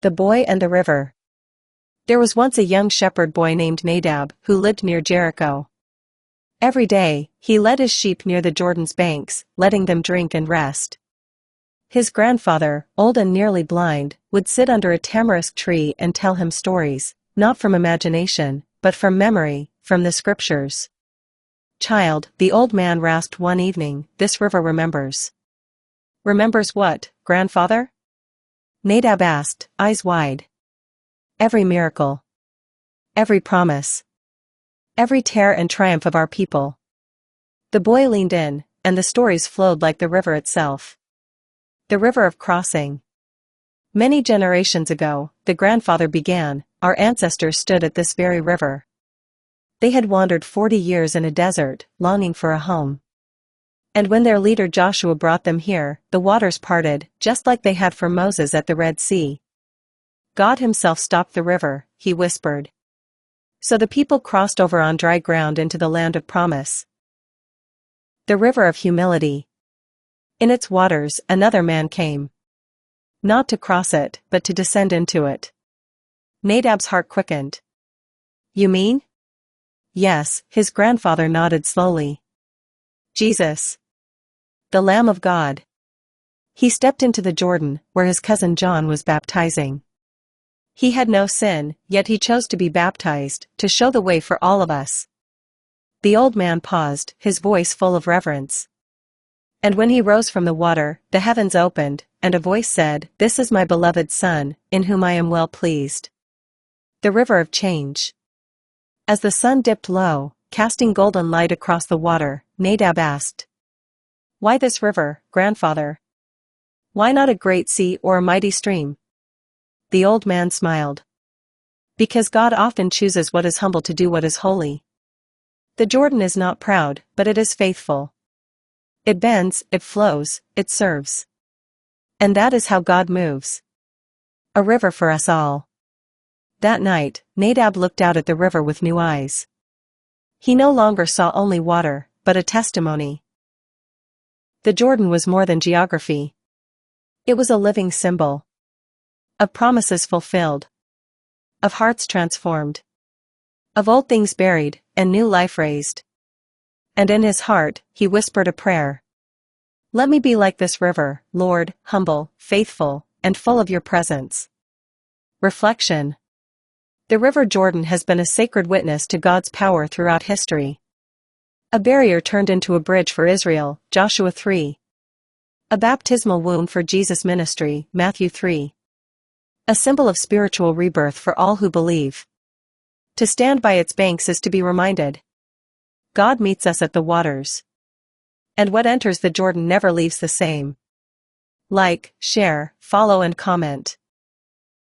The Boy and the River. There was once a young shepherd boy named Nadab who lived near Jericho. Every day, he led his sheep near the Jordan's banks, letting them drink and rest. His grandfather, old and nearly blind, would sit under a tamarisk tree and tell him stories, not from imagination, but from memory, from the scriptures. "Child," the old man rasped one evening, "this river remembers." "Remembers what, grandfather?" Nadab asked, eyes wide. "Every miracle. Every promise. Every tear and triumph of our people." The boy leaned in, and the stories flowed like the river itself. The river of crossing. Many generations ago, the grandfather began, our ancestors stood at this very river. They had wandered 40 years in a desert, longing for a home. And when their leader Joshua brought them here, the waters parted, just like they had for Moses at the Red Sea. God himself stopped the river, he whispered. So the people crossed over on dry ground into the land of promise. The river of humility. In its waters, another man came. Not to cross it, but to descend into it. Nadab's heart quickened. "You mean?" "Yes," his grandfather nodded slowly. "Jesus. The Lamb of God." He stepped into the Jordan, where his cousin John was baptizing. He had no sin, yet he chose to be baptized, to show the way for all of us. The old man paused, his voice full of reverence. And when he rose from the water, the heavens opened, and a voice said, "This is my beloved Son, in whom I am well pleased." The river of change. As the sun dipped low, casting golden light across the water, Nadab asked, "Why this river, grandfather? Why not a great sea or a mighty stream?" The old man smiled. "Because God often chooses what is humble to do what is holy. The Jordan is not proud, but it is faithful. It bends, it flows, it serves. And that is how God moves. A river for us all." That night, Nadab looked out at the river with new eyes. He no longer saw only water, but a testimony. The Jordan was more than geography. It was a living symbol. Of promises fulfilled. Of hearts transformed. Of old things buried, and new life raised. And in his heart, he whispered a prayer. "Let me be like this river, Lord, humble, faithful, and full of your presence." Reflection. The River Jordan has been a sacred witness to God's power throughout history. A barrier turned into a bridge for Israel, Joshua 3. A baptismal womb for Jesus' ministry, Matthew 3. A symbol of spiritual rebirth for all who believe. To stand by its banks is to be reminded. God meets us at the waters. And what enters the Jordan never leaves the same. Like, share, follow and comment.